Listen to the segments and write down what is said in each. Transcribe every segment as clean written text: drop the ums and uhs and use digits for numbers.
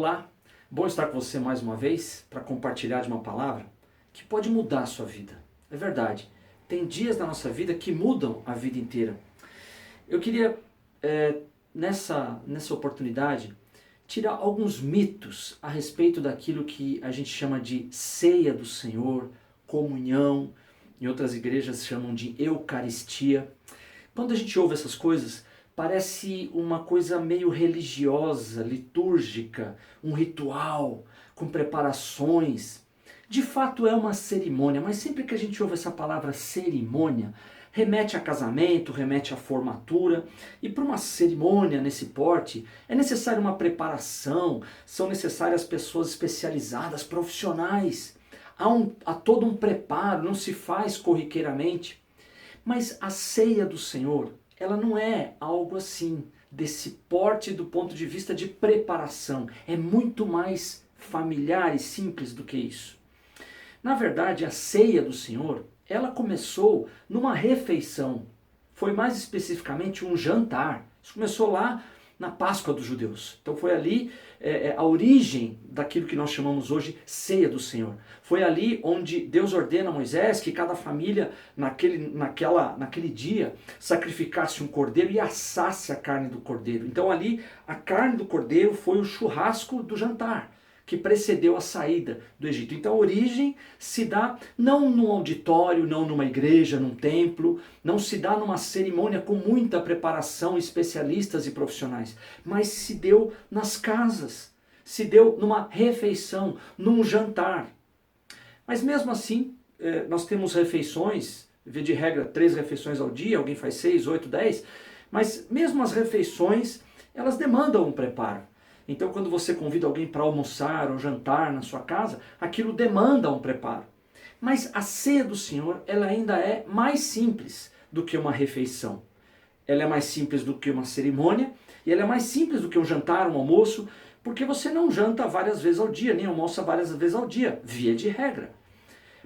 Olá, bom estar com você mais uma vez para compartilhar de uma palavra que pode mudar a sua vida. É verdade, tem dias na nossa vida que mudam a vida inteira. Eu queria, nessa oportunidade, tirar alguns mitos a respeito daquilo que a gente chama de ceia do Senhor, comunhão, em outras igrejas chamam de Eucaristia. Quando a gente ouve essas coisas, parece uma coisa meio religiosa, litúrgica, um ritual, com preparações. De fato é uma cerimônia, mas sempre que a gente ouve essa palavra cerimônia, remete a casamento, remete a formatura. E para uma cerimônia nesse porte, é necessária uma preparação, são necessárias pessoas especializadas, profissionais. Há todo um preparo, não se faz corriqueiramente. Mas a ceia do Senhor, ela não é algo assim, desse porte do ponto de vista de preparação. É muito mais familiar e simples do que isso. Na verdade, a ceia do Senhor, ela começou numa refeição. Foi mais especificamente um jantar. Isso começou lá na Páscoa dos judeus. Então foi ali a origem daquilo que nós chamamos hoje ceia do Senhor. Foi ali onde Deus ordena a Moisés que cada família naquele dia sacrificasse um cordeiro e assasse a carne do cordeiro. Então ali a carne do cordeiro foi o churrasco do jantar que precedeu a saída do Egito. Então a origem se dá não num auditório, não numa igreja, num templo, não se dá numa cerimônia com muita preparação, especialistas e profissionais, mas se deu nas casas, se deu numa refeição, num jantar. Mas mesmo assim, nós temos refeições, via de regra 3 refeições ao dia, alguém faz 6, 8, 10, mas mesmo as refeições, elas demandam um preparo. Então quando você convida alguém para almoçar ou jantar na sua casa, aquilo demanda um preparo. Mas a ceia do Senhor, ela ainda é mais simples do que uma refeição. Ela é mais simples do que uma cerimônia, e ela é mais simples do que um jantar, um almoço, porque você não janta várias vezes ao dia, nem almoça várias vezes ao dia, via de regra.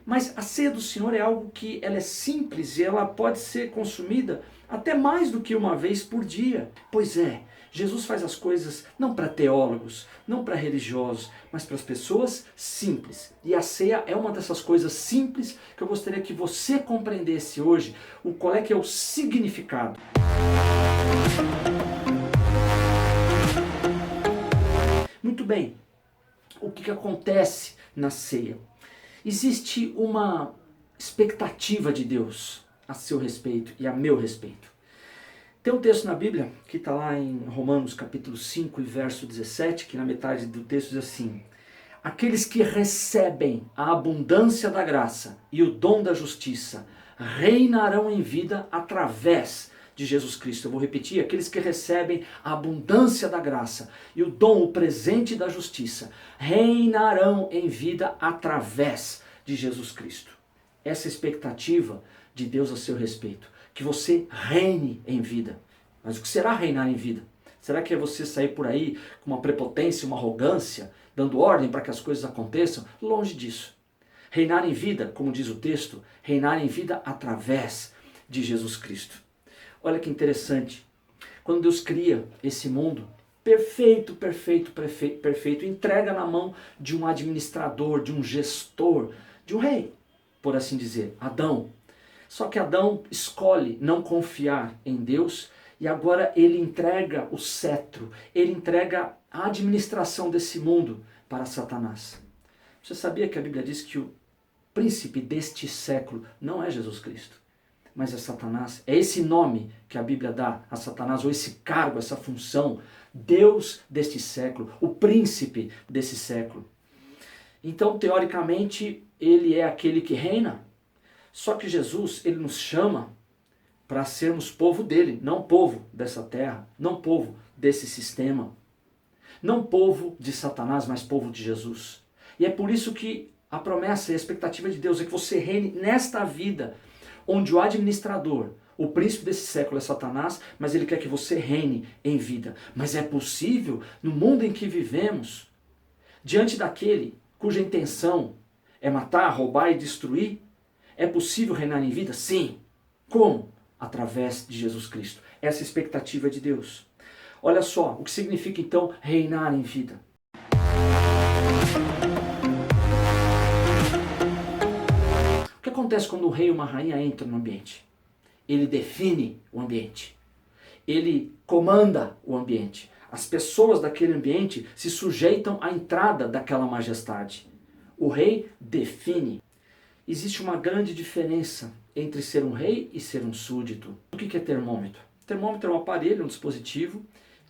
Mas a ceia do Senhor é algo que ela é simples e ela pode ser consumida até mais do que uma vez por dia. Pois é, Jesus faz as coisas não para teólogos, não para religiosos, mas para as pessoas simples. E a ceia é uma dessas coisas simples que eu gostaria que você compreendesse hoje, qual é que é o significado. Muito bem, o que acontece na ceia? Existe uma expectativa de Deus a seu respeito e a meu respeito. Tem um texto na Bíblia que está lá em Romanos capítulo 5 e verso 17, que na metade do texto diz assim: aqueles que recebem a abundância da graça e o dom da justiça reinarão em vida através de Jesus Cristo. Eu vou repetir: aqueles que recebem a abundância da graça e o dom, o presente da justiça, reinarão em vida através de Jesus Cristo. Essa é a expectativa de Deus a seu respeito, que você reine em vida. Mas o que será reinar em vida? Será que é você sair por aí com uma prepotência, uma arrogância, dando ordem para que as coisas aconteçam? Longe disso. Reinar em vida, como diz o texto, reinar em vida através de Jesus Cristo. Olha que interessante, quando Deus cria esse mundo perfeito, entrega na mão de um administrador, de um gestor, de um rei, por assim dizer, Adão. Só que Adão escolhe não confiar em Deus e agora ele entrega o cetro, ele entrega a administração desse mundo para Satanás. Você sabia que a Bíblia diz que o príncipe deste século não é Jesus Cristo, mas é Satanás? É esse nome que a Bíblia dá a Satanás, ou esse cargo, essa função, Deus deste século, o príncipe desse século. Então, teoricamente, ele é aquele que reina. Só que Jesus, ele nos chama para sermos povo dele, não povo dessa terra, não povo desse sistema, não povo de Satanás, mas povo de Jesus. E é por isso que a promessa e a expectativa de Deus é que você reine nesta vida, onde o administrador, o príncipe desse século é Satanás, mas ele quer que você reine em vida. Mas é possível, no mundo em que vivemos, diante daquele cuja intenção é matar, roubar e destruir, é possível reinar em vida? Sim. Como? Através de Jesus Cristo. Essa é a expectativa de Deus. Olha só, o que significa então reinar em vida. acontece quando um rei ou uma rainha entra no ambiente? Ele define o ambiente. Ele comanda o ambiente. As pessoas daquele ambiente se sujeitam à entrada daquela majestade. O rei define. Existe uma grande diferença entre ser um rei e ser um súdito. O que é termômetro? Termômetro é um aparelho, um dispositivo,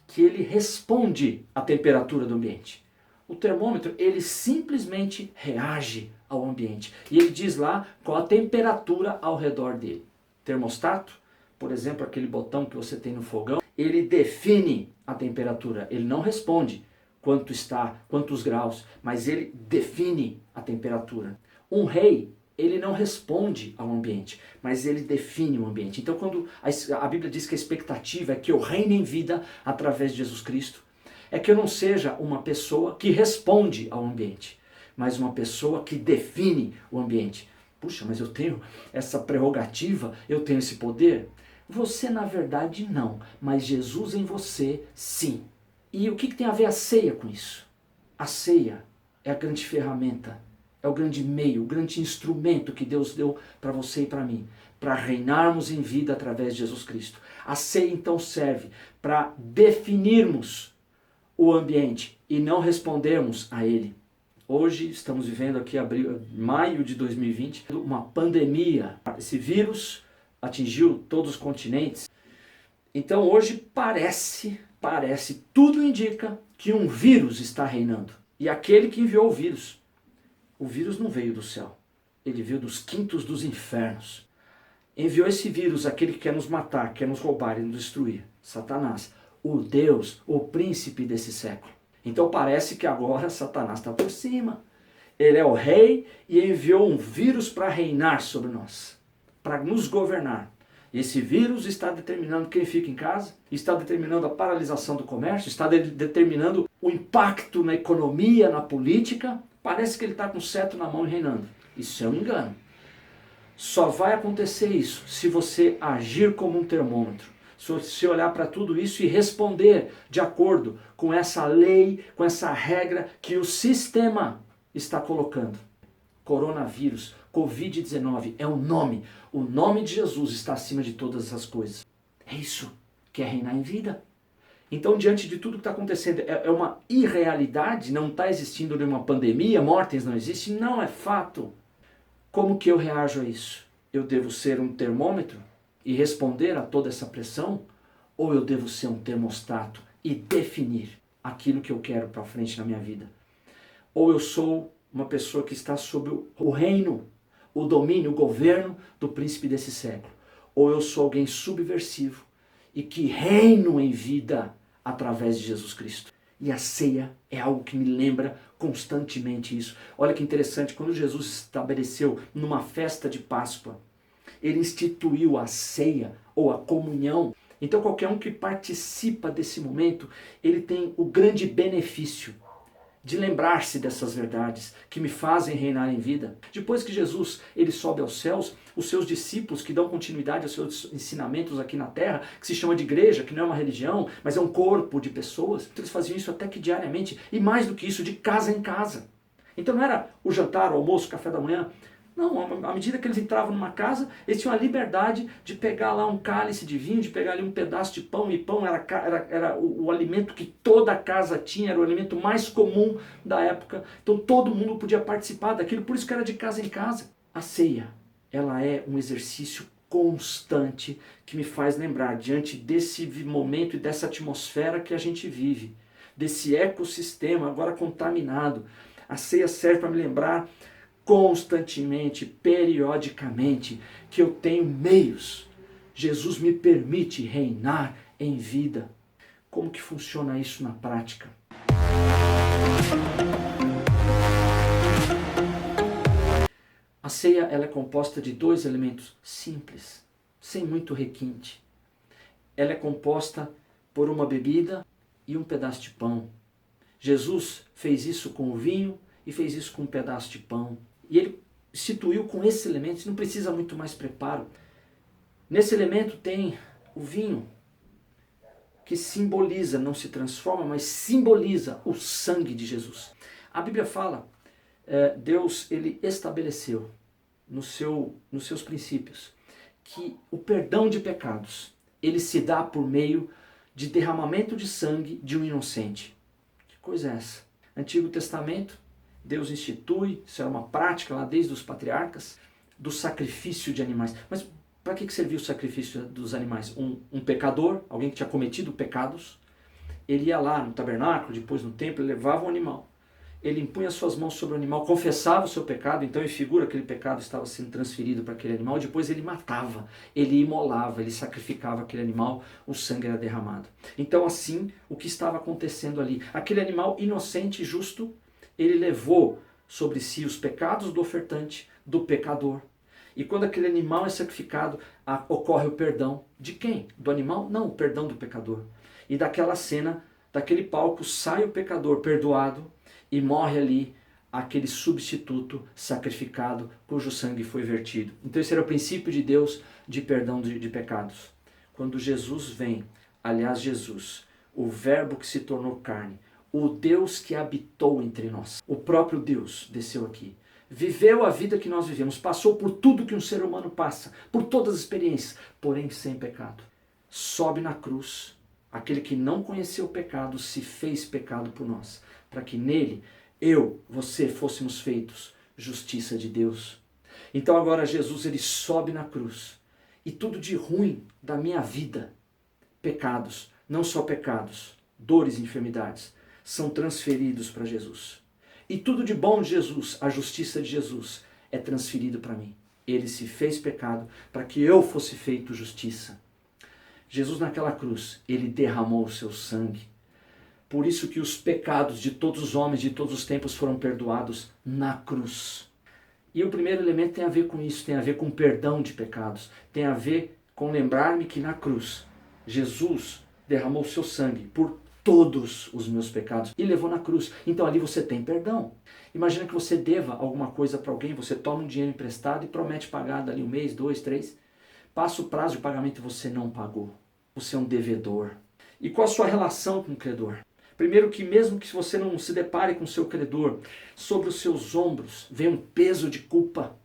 que ele responde à temperatura do ambiente. O termômetro, ele simplesmente reage ao ambiente. E ele diz lá qual a temperatura ao redor dele. Termostato, por exemplo, aquele botão que você tem no fogão, ele define a temperatura. Ele não responde quanto está, quantos graus, mas ele define a temperatura. Um rei, ele não responde ao ambiente, mas ele define o ambiente. Então, quando a Bíblia diz que a expectativa é que eu reine em vida através de Jesus Cristo, é que eu não seja uma pessoa que responde ao ambiente, mas uma pessoa que define o ambiente. Puxa, mas eu tenho essa prerrogativa, eu tenho esse poder? Você, na verdade, não, mas Jesus em você, sim. E o que tem a ver a ceia com isso? A ceia é a grande ferramenta, é o grande meio, o grande instrumento que Deus deu para você e para mim, para reinarmos em vida através de Jesus Cristo. A ceia então serve para definirmos o ambiente e não respondermos a ele. Hoje estamos vivendo aqui maio de 2020, uma pandemia. Esse vírus atingiu todos os continentes. Então hoje parece, tudo indica que um vírus está reinando. E aquele que enviou o vírus não veio do céu. Ele veio dos quintos dos infernos. Enviou esse vírus, aquele que quer nos matar, quer nos roubar e nos destruir. Satanás, o Deus, o príncipe desse século. Então parece que agora Satanás está por cima. Ele é o rei e enviou um vírus para reinar sobre nós, para nos governar. Esse vírus está determinando quem fica em casa, está determinando a paralisação do comércio, está determinando o impacto na economia, na política. Parece que ele está com o cetro na mão e reinando. Isso é um engano. Só vai acontecer isso se você agir como um termômetro. Se você olhar para tudo isso e responder de acordo com essa lei, com essa regra que o sistema está colocando. Coronavírus, Covid-19 é um nome. O nome de Jesus está acima de todas essas coisas. É isso que é reinar em vida. Então, diante de tudo que está acontecendo, é uma irrealidade, não está existindo nenhuma pandemia, mortes não existem, não, é fato. Como que eu reajo a isso? Eu devo ser um termômetro e responder a toda essa pressão? Ou eu devo ser um termostato e definir aquilo que eu quero para frente na minha vida? Ou eu sou uma pessoa que está sob o reino, o domínio, o governo do príncipe desse século? Ou eu sou alguém subversivo e que reino em vida através de Jesus Cristo? E a ceia é algo que me lembra constantemente isso. Olha que interessante, quando Jesus estabeleceu numa festa de Páscoa, ele instituiu a ceia ou a comunhão. Então qualquer um que participa desse momento, ele tem o grande benefício de lembrar-se dessas verdades que me fazem reinar em vida. Depois que Jesus ele sobe aos céus, os seus discípulos que dão continuidade aos seus ensinamentos aqui na terra, que se chama de igreja, que não é uma religião, mas é um corpo de pessoas, eles faziam isso até que diariamente, e mais do que isso, de casa em casa. Então não era o jantar, o almoço, o café da manhã. Não, à medida que eles entravam numa casa, eles tinham a liberdade de pegar lá um cálice de vinho, de pegar ali um pedaço de pão, e pão era o alimento que toda a casa tinha, era o alimento mais comum da época. Então todo mundo podia participar daquilo, por isso que era de casa em casa. A ceia, ela é um exercício constante que me faz lembrar, diante desse momento e dessa atmosfera que a gente vive, desse ecossistema agora contaminado. A ceia serve para me lembrar constantemente, periodicamente, que eu tenho meios. Jesus me permite reinar em vida. Como que funciona isso na prática? A ceia ela é composta de dois elementos simples, sem muito requinte. Ela é composta por uma bebida e um pedaço de pão. Jesus fez isso com o vinho e fez isso com um pedaço de pão. E ele instituiu com esses elementos, não precisa muito mais preparo. Nesse elemento tem o vinho, que simboliza, não se transforma, mas simboliza o sangue de Jesus. A Bíblia fala, Deus ele estabeleceu nos seus princípios, que o perdão de pecados, ele se dá por meio de derramamento de sangue de um inocente. Que coisa é essa? Antigo Testamento, Deus institui, isso era uma prática lá desde os patriarcas, do sacrifício de animais. Mas para que servia o sacrifício dos animais? Um pecador, alguém que tinha cometido pecados, ele ia lá no tabernáculo, depois no templo, ele levava um animal. Ele impunha suas mãos sobre o animal, confessava o seu pecado, então em figura aquele pecado estava sendo transferido para aquele animal, depois ele matava, ele imolava, ele sacrificava aquele animal, o sangue era derramado. Então assim, o que estava acontecendo ali? Aquele animal inocente e justo, ele levou sobre si os pecados do ofertante, do pecador. E quando aquele animal é sacrificado, ocorre o perdão. De quem? Do animal? Não, o perdão do pecador. E daquela cena, daquele palco, sai o pecador perdoado e morre ali aquele substituto sacrificado cujo sangue foi vertido. Então esse era o princípio de Deus de perdão de pecados. Quando Jesus vem, aliás Jesus, o verbo que se tornou carne, o Deus que habitou entre nós, o próprio Deus desceu aqui, viveu a vida que nós vivemos, passou por tudo que um ser humano passa, por todas as experiências, porém sem pecado. Sobe na cruz, aquele que não conheceu o pecado se fez pecado por nós, para que nele, você fôssemos feitos justiça de Deus. Então agora Jesus ele sobe na cruz e tudo de ruim da minha vida, pecados, não só pecados, dores e enfermidades, são transferidos para Jesus. E tudo de bom de Jesus, a justiça de Jesus, é transferido para mim. Ele se fez pecado para que eu fosse feito justiça. Jesus naquela cruz, ele derramou o seu sangue. Por isso que os pecados de todos os homens de todos os tempos foram perdoados na cruz. E o primeiro elemento tem a ver com isso, tem a ver com perdão de pecados, tem a ver com lembrar-me que na cruz, Jesus derramou o seu sangue por todos os meus pecados e levou na cruz. Então ali você tem perdão. Imagina que você deva alguma coisa para alguém, você toma um dinheiro emprestado e promete pagar dali 1 mês, 2, 3. Passa o prazo de pagamento e você não pagou. Você é um devedor. E qual a sua relação com o credor? Primeiro que mesmo que você não se depare com o seu credor, sobre os seus ombros vem um peso de culpa.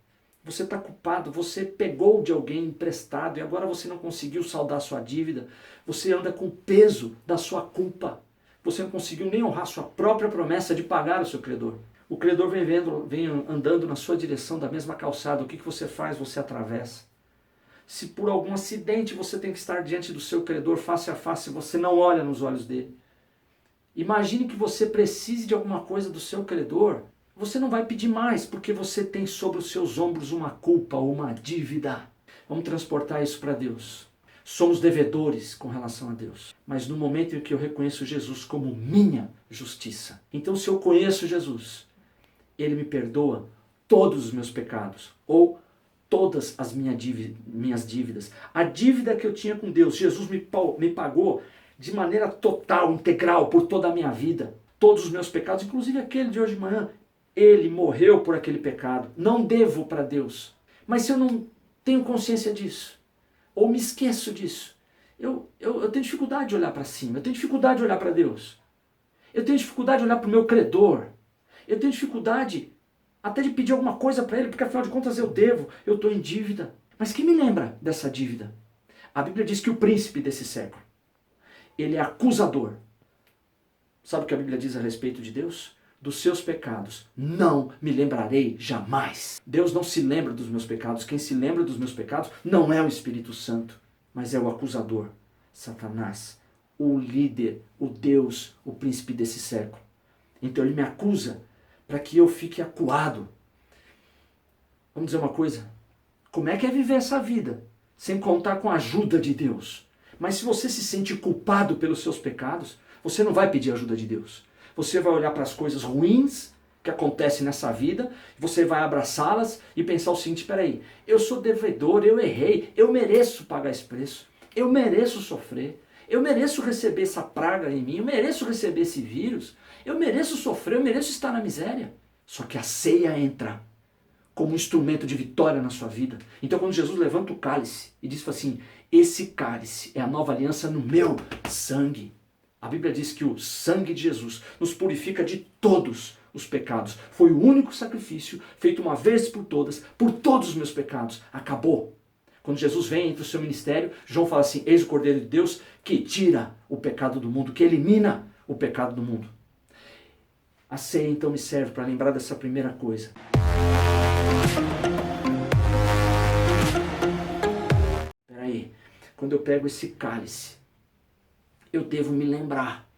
Você está culpado, você pegou de alguém emprestado e agora você não conseguiu saldar sua dívida. Você anda com o peso da sua culpa. Você não conseguiu nem honrar sua própria promessa de pagar o seu credor. O credor vem andando na sua direção da mesma calçada. O que você faz? Você atravessa. Se por algum acidente você tem que estar diante do seu credor face a face, você não olha nos olhos dele. Imagine que você precise de alguma coisa do seu credor. Você não vai pedir mais, porque você tem sobre os seus ombros uma culpa, uma dívida. Vamos transportar isso para Deus. Somos devedores com relação a Deus. Mas no momento em que eu reconheço Jesus como minha justiça. Então se eu conheço Jesus, Ele me perdoa todos os meus pecados. Ou todas as minhas dívidas. A dívida que eu tinha com Deus, Jesus me pagou de maneira total, integral, por toda a minha vida. Todos os meus pecados, inclusive aquele de hoje de manhã. Ele morreu por aquele pecado. Não devo para Deus. Mas se eu não tenho consciência disso, ou me esqueço disso, eu tenho dificuldade de olhar para cima. Eu tenho dificuldade de olhar para Deus. Eu tenho dificuldade de olhar para o meu credor. Eu tenho dificuldade até de pedir alguma coisa para Ele, porque afinal de contas eu devo, eu estou em dívida. Mas quem me lembra dessa dívida? A Bíblia diz que o príncipe desse século, ele é acusador. Sabe o que a Bíblia diz a respeito de Deus? Dos seus pecados não me lembrarei jamais. Deus não se lembra dos meus pecados. Quem se lembra dos meus pecados não é o Espírito Santo, mas é o acusador, Satanás, o líder, o Deus, o príncipe desse século. Então ele me acusa para que eu fique acuado. Vamos dizer uma coisa, como é que é viver essa vida sem contar com a ajuda de Deus? Mas se você se sente culpado pelos seus pecados, você não vai pedir ajuda de Deus. Você vai olhar para as coisas ruins que acontecem nessa vida, você vai abraçá-las e pensar o seguinte, peraí, eu sou devedor, eu errei, eu mereço pagar esse preço, eu mereço sofrer, eu mereço receber essa praga em mim, eu mereço receber esse vírus, eu mereço sofrer, eu mereço estar na miséria. Só que a ceia entra como um instrumento de vitória na sua vida. Então quando Jesus levanta o cálice e diz assim, esse cálice é a nova aliança no meu sangue. A Bíblia diz que o sangue de Jesus nos purifica de todos os pecados. Foi o único sacrifício feito uma vez por todas, por todos os meus pecados. Acabou. Quando Jesus vem entre o seu ministério, João fala assim: eis o Cordeiro de Deus que tira o pecado do mundo, que elimina o pecado do mundo. A ceia então me serve para lembrar dessa primeira coisa. Espera aí, quando eu pego esse cálice, eu devo me lembrar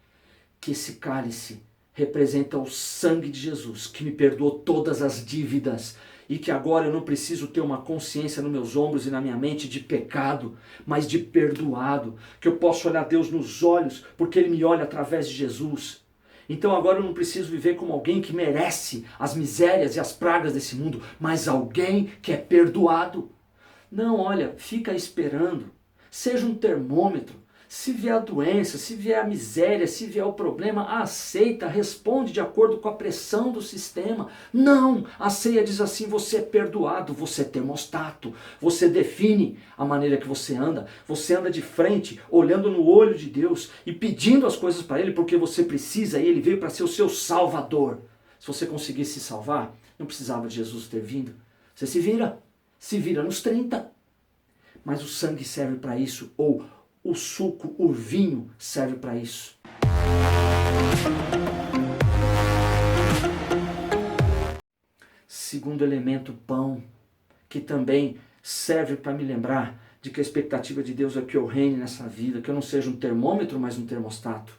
que esse cálice representa o sangue de Jesus, que me perdoou todas as dívidas, e que agora eu não preciso ter uma consciência nos meus ombros e na minha mente de pecado, mas de perdoado, que eu posso olhar Deus nos olhos, porque Ele me olha através de Jesus. Então agora eu não preciso viver como alguém que merece as misérias e as pragas desse mundo, mas alguém que é perdoado. Não, olha, fica esperando, seja um termômetro. Se vier a doença, se vier a miséria, se vier o problema, aceita, responde de acordo com a pressão do sistema. Não, a ceia diz assim: você é perdoado, você é termostato, você define a maneira que você anda de frente, olhando no olho de Deus e pedindo as coisas para Ele, porque você precisa e Ele veio para ser o seu salvador. Se você conseguisse se salvar, não precisava de Jesus ter vindo. Você se vira nos 30. Mas o sangue serve para isso, ou o suco, o vinho serve para isso. Segundo elemento, pão, que também serve para me lembrar de que a expectativa de Deus é que eu reine nessa vida, que eu não seja um termômetro, mas um termostato.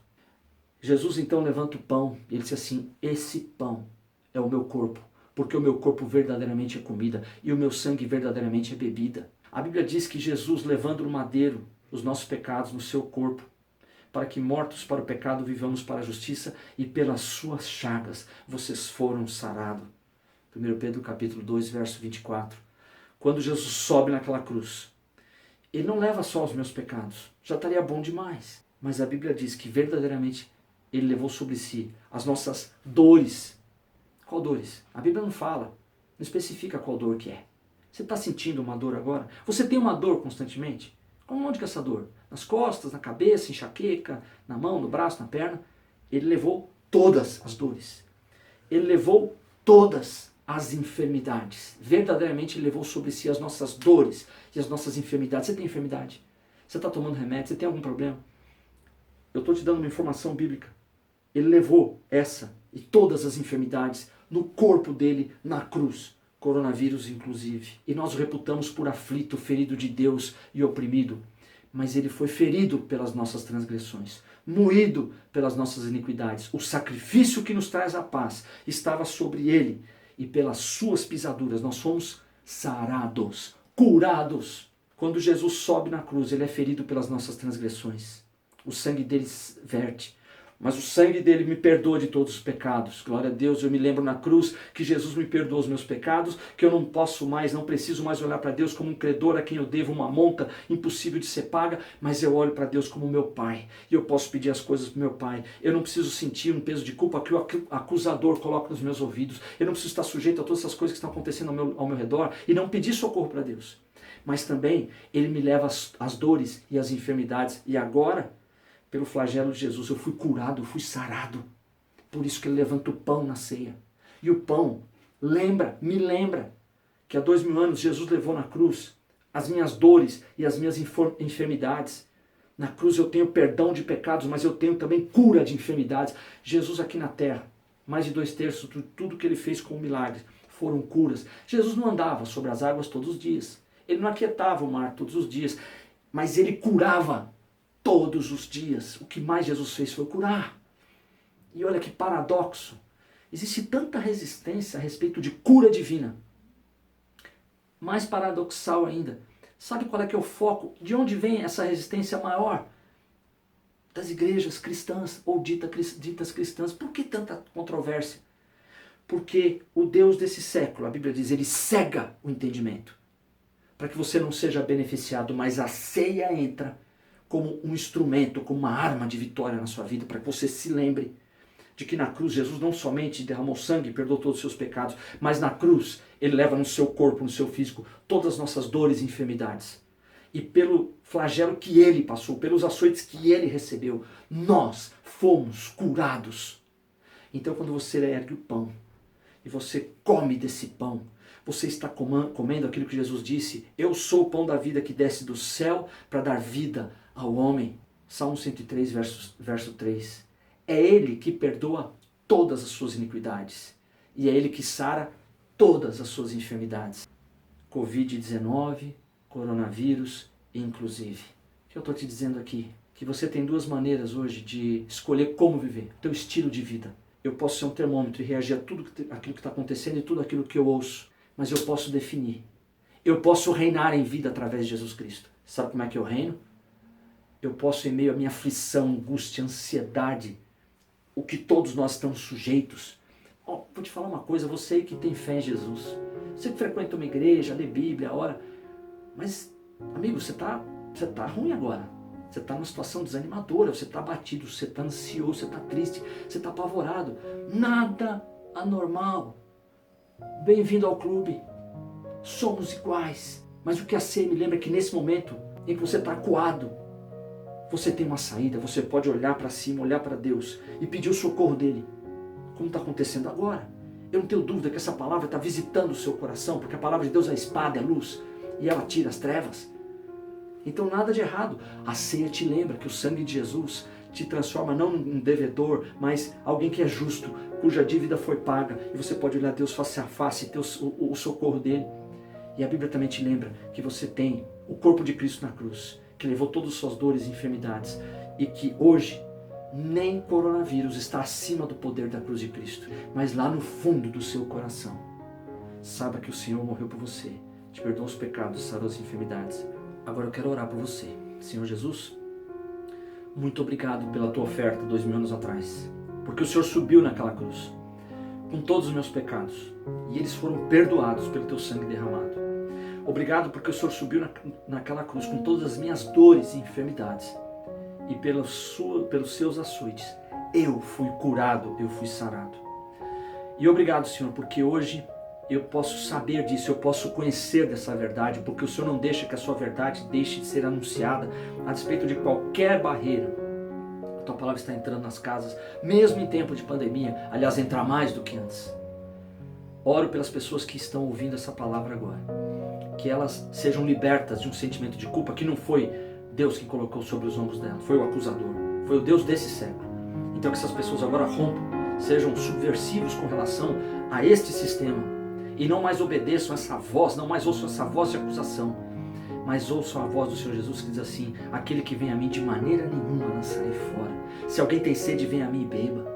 Jesus então levanta o pão e ele diz assim: esse pão é o meu corpo, porque o meu corpo verdadeiramente é comida e o meu sangue verdadeiramente é bebida. A Bíblia diz que Jesus, levando no madeiro os nossos pecados no seu corpo, para que mortos para o pecado vivamos para a justiça, e pelas suas chagas vocês foram sarados. 1 Pedro capítulo 2, verso 24. Quando Jesus sobe naquela cruz, Ele não leva só os meus pecados, já estaria bom demais, mas a Bíblia diz que verdadeiramente Ele levou sobre si as nossas dores. Qual dores? A Bíblia não fala, não especifica qual dor que é. Você está sentindo uma dor agora? Você tem uma dor constantemente? Onde que é essa dor? Nas costas, na cabeça, enxaqueca, na mão, no braço, na perna? Ele levou todas as dores. Ele levou todas as enfermidades. Verdadeiramente Ele levou sobre si as nossas dores e as nossas enfermidades. Você tem enfermidade? Você está tomando remédio? Você tem algum problema? Eu estou te dando uma informação bíblica. Ele levou essa e todas as enfermidades no corpo dele na cruz. Coronavírus inclusive. E nós o reputamos por aflito, ferido de Deus e oprimido. Mas Ele foi ferido pelas nossas transgressões, moído pelas nossas iniquidades. O sacrifício que nos traz a paz estava sobre Ele. E pelas suas pisaduras nós fomos sarados, curados. Quando Jesus sobe na cruz, Ele é ferido pelas nossas transgressões. O sangue dele verte. Mas o sangue dele me perdoa de todos os pecados. Glória a Deus, eu me lembro na cruz que Jesus me perdoou os meus pecados, que eu não preciso mais olhar para Deus como um credor a quem eu devo uma monta impossível de ser paga, mas eu olho para Deus como meu Pai. E eu posso pedir as coisas para o meu Pai. Eu não preciso sentir um peso de culpa que o acusador coloca nos meus ouvidos. Eu não preciso estar sujeito a todas essas coisas que estão acontecendo ao meu redor e não pedir socorro para Deus. Mas também Ele me leva as dores e as enfermidades. E agora, pelo flagelo de Jesus, eu fui curado, eu fui sarado. Por isso que Ele levanta o pão na ceia. E o pão me lembra que há 2000 anos Jesus levou na cruz as minhas dores e as minhas enfermidades. Na cruz eu tenho perdão de pecados, mas eu tenho também cura de enfermidades. Jesus aqui na terra, mais de 2/3 de tudo que Ele fez com milagres foram curas. Jesus não andava sobre as águas todos os dias. Ele não aquietava o mar todos os dias, mas Ele curava todos os dias. O que mais Jesus fez foi curar. E olha que paradoxo. Existe tanta resistência a respeito de cura divina. Mais paradoxal ainda. Sabe qual é que é o foco? De onde vem essa resistência maior? Das igrejas cristãs ou ditas cristãs. Por que tanta controvérsia? Porque o Deus desse século, a Bíblia diz, Ele cega o entendimento. Para que você não seja beneficiado, mas a ceia entra como um instrumento, como uma arma de vitória na sua vida, para que você se lembre de que na cruz Jesus não somente derramou sangue e perdoou todos os seus pecados, mas na cruz Ele leva no seu corpo, no seu físico, todas as nossas dores e enfermidades. e pelo flagelo que ele passou, pelos açoites que ele recebeu, nós fomos curados. Então quando você ergue o pão e você come desse pão, você está comendo aquilo que Jesus disse: eu sou o pão da vida que desce do céu para dar vida ao homem. Salmo 103, verso 3. É Ele que perdoa todas as suas iniquidades. E é Ele que sara todas as suas enfermidades. Covid-19, coronavírus, inclusive. O que eu estou te dizendo aqui? Que você tem duas maneiras hoje de escolher como viver. O teu estilo de vida. Eu posso ser um termômetro e reagir a tudo aquilo que está acontecendo e tudo aquilo que eu ouço. Mas eu posso definir. Eu posso reinar em vida através de Jesus Cristo. Sabe como é que eu reino? Eu posso, em meio à minha aflição, angústia, ansiedade, o que todos nós estamos sujeitos. Vou te falar uma coisa, você que tem fé em Jesus, você que frequenta uma igreja, lê Bíblia, ora, mas, amigo, você tá ruim agora. Você está numa situação desanimadora, você está abatido, você está ansioso, você está triste, você está apavorado. Nada anormal. Bem-vindo ao clube. Somos iguais. Mas o que a ceia me lembra é que nesse momento em que você está acuado, você tem uma saída, você pode olhar para cima, olhar para Deus e pedir o socorro dele. Como está acontecendo agora. Eu não tenho dúvida que essa palavra está visitando o seu coração, porque a palavra de Deus é a espada, é a luz, e ela tira as trevas. Então nada de errado. A ceia te lembra que o sangue de Jesus te transforma não num devedor, mas alguém que é justo, cuja dívida foi paga, e você pode olhar Deus face a face e ter o socorro dele. E a Bíblia também te lembra que você tem o corpo de Cristo na cruz, que levou todas as suas dores e enfermidades, e que hoje nem coronavírus está acima do poder da cruz de Cristo, mas lá no fundo do seu coração, saiba que o Senhor morreu por você, te perdoou os pecados, sarou as enfermidades. Agora eu quero orar por você. Senhor Jesus, muito obrigado pela tua oferta 2000 anos atrás, porque o Senhor subiu naquela cruz com todos os meus pecados e eles foram perdoados pelo teu sangue derramado. Obrigado porque o Senhor subiu naquela cruz com todas as minhas dores e enfermidades, e pelos seus açoites eu fui curado, eu fui sarado. E obrigado, Senhor, porque hoje eu posso saber disso, eu posso conhecer dessa verdade, porque o Senhor não deixa que a sua verdade deixe de ser anunciada a despeito de qualquer barreira. A tua palavra está entrando nas casas, mesmo em tempo de pandemia, aliás, entrar mais do que antes. Oro pelas pessoas que estão ouvindo essa palavra agora, que elas sejam libertas de um sentimento de culpa que não foi Deus que colocou sobre os ombros dela, foi o acusador, foi o Deus desse século. Então que essas pessoas agora rompam, sejam subversivos com relação a este sistema, e não mais obedeçam essa voz, não mais ouçam essa voz de acusação, mas ouçam a voz do Senhor Jesus que diz assim: aquele que vem a mim de maneira nenhuma lançarei fora. Se alguém tem sede, vem a mim e beba.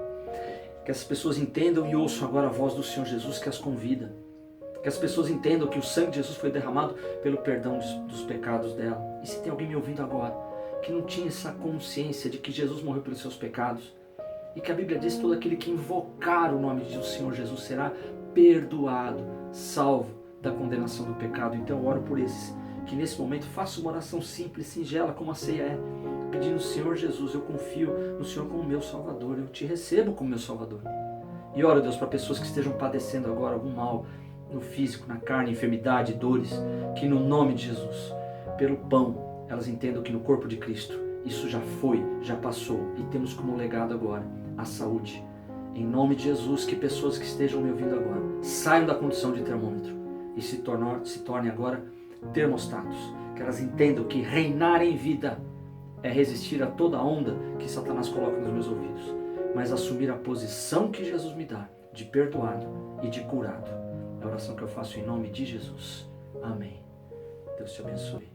Que as pessoas entendam e ouçam agora a voz do Senhor Jesus que as convida. Que as pessoas entendam que o sangue de Jesus foi derramado pelo perdão dos pecados dela. E se tem alguém me ouvindo agora que não tinha essa consciência de que Jesus morreu pelos seus pecados, e que a Bíblia diz que todo aquele que invocar o nome do Senhor Jesus será perdoado, salvo da condenação do pecado. Então eu oro por esses que nesse momento façam uma oração simples, singela, como a ceia é, pedindo: Senhor Jesus, eu confio no Senhor como meu Salvador, eu te recebo como meu Salvador. E oro, Deus, para pessoas que estejam padecendo agora algum mal no físico, na carne, enfermidade, dores, que no nome de Jesus, pelo pão, elas entendam que no corpo de Cristo isso já foi, já passou, e temos como legado agora a saúde. Em nome de Jesus, que pessoas que estejam me ouvindo agora saiam da condição de termômetro e se tornem agora termostatos, que elas entendam que reinar em vida é resistir a toda onda que Satanás coloca nos meus ouvidos, mas assumir a posição que Jesus me dá de perdoado e de curado. É a oração que eu faço em nome de Jesus. Amém. Deus te abençoe.